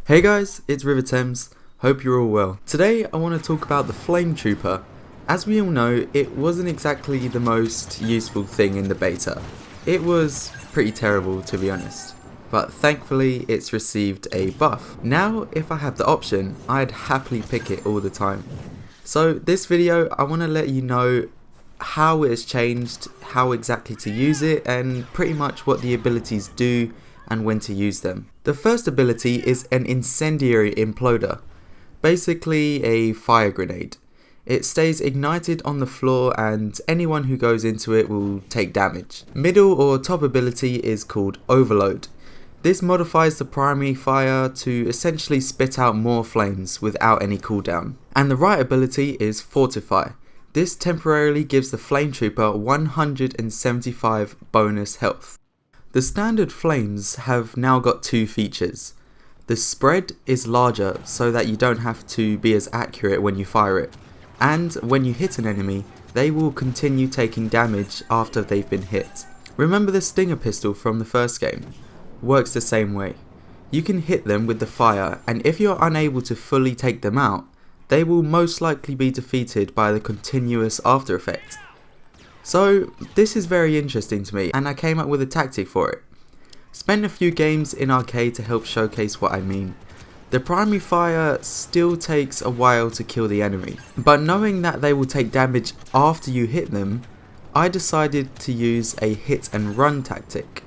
Hey guys, it's Riva. Hope you're all well. Today I want to talk about the Flametrooper. As we all know, it wasn't exactly the most useful thing in the beta. It was pretty terrible, to be honest. But thankfully it's received a buff. Now if I have the option, I'd happily pick it all the time. So this video I want to let you know how it has changed, how exactly to use it, and pretty much what the abilities do and when to use them. The first ability is an Incendiary Imploder, basically a fire grenade. It stays ignited on the floor and anyone who goes into it will take damage. Middle or top ability is called Overload. This modifies the primary fire to essentially spit out more flames without any cooldown. And the right ability is Fortify. This temporarily gives the Flametrooper 175 bonus health. The standard flames have now got two features. The spread is larger so that you don't have to be as accurate when you fire it. And when you hit an enemy, they will continue taking damage after they've been hit. Remember the Stinger pistol from the first game? Works the same way. You can hit them with the fire, and if you're unable to fully take them out, they will most likely be defeated by the continuous after effect. So this is very interesting to me, and I came up with a tactic for it. Spent a few games in arcade to help showcase what I mean. The primary fire still takes a while to kill the enemy, but knowing that they will take damage after you hit them, I decided to use a hit and run tactic.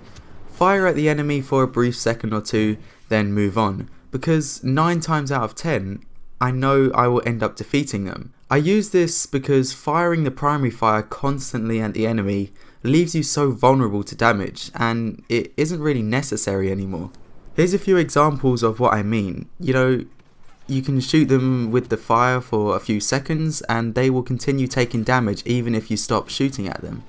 Fire at the enemy for a brief second or two, then move on, because 9 times out of 10, I know I will end up defeating them. I use this because firing the primary fire constantly at the enemy leaves you so vulnerable to damage, and it isn't really necessary anymore. Here's a few examples of what I mean. You can shoot them with the fire for a few seconds and they will continue taking damage even if you stop shooting at them.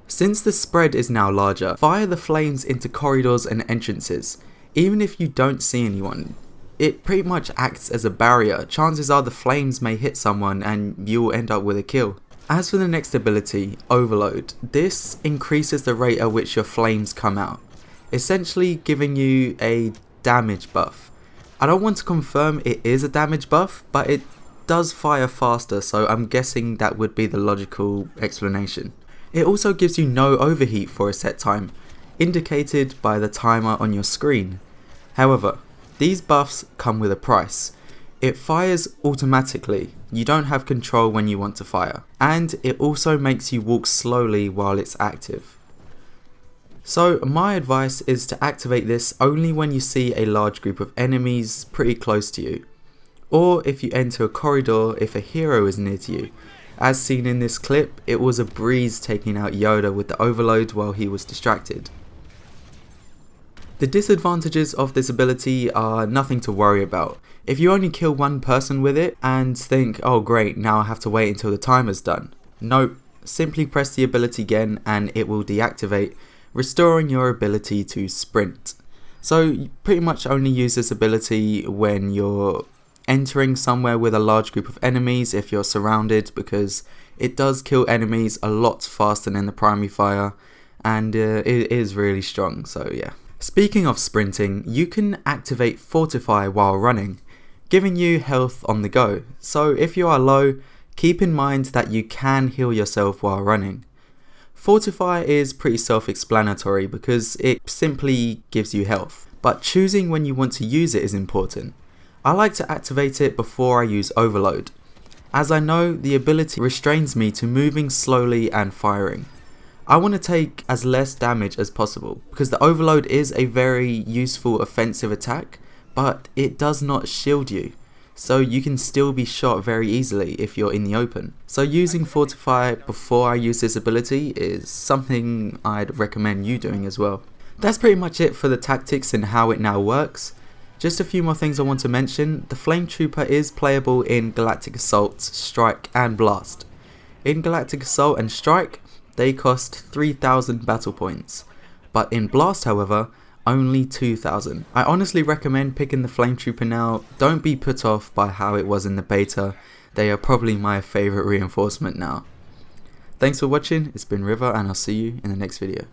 Since the spread is now larger, fire the flames into corridors and entrances. Even if you don't see anyone, it pretty much acts as a barrier. Chances are the flames may hit someone and you will end up with a kill. As for the next ability, Overload, this increases the rate at which your flames come out, essentially giving you a damage buff. I don't want to confirm it is a damage buff, but it does fire faster, so I'm guessing that would be the logical explanation. It also gives you no overheat for a set time, indicated by the timer on your screen. However, these buffs come with a price. It fires automatically, you don't have control when you want to fire, and it also makes you walk slowly while it's active. So my advice is to activate this only when you see a large group of enemies pretty close to you, or if you enter a corridor if a hero is near to you. As seen in this clip, it was a breeze taking out Yoda with the overload while he was distracted. The disadvantages of this ability are nothing to worry about. If you only kill one person with it and think, oh great, now I have to wait until the timer's done. Nope, simply press the ability again and it will deactivate, restoring your ability to sprint. So you pretty much only use this ability when you're entering somewhere with a large group of enemies, if you're surrounded, because it does kill enemies a lot faster than the primary fire, and it is really strong, so yeah. Speaking of sprinting, you can activate Fortify while running, giving you health on the go. So if you are low, keep in mind that you can heal yourself while running. Fortify is pretty self-explanatory because it simply gives you health, but choosing when you want to use it is important. I like to activate it before I use Overload, as I know the ability restrains me to moving slowly and firing. I want to take as less damage as possible, because the Overload is a very useful offensive attack, but it does not shield you, so you can still be shot very easily if you're in the open. So using Fortify before I use this ability is something I'd recommend you doing as well. That's pretty much it for the tactics and how it now works. Just a few more things I want to mention. The Flametrooper is playable in Galactic Assault, Strike and Blast. In Galactic Assault and Strike, they cost 3,000 battle points, but in Blast however, only 2,000. I honestly recommend picking the Flametrooper now. Don't be put off by how it was in the beta, they are probably my favourite reinforcement now. Thanks for watching, it's been Riva and I'll see you in the next video.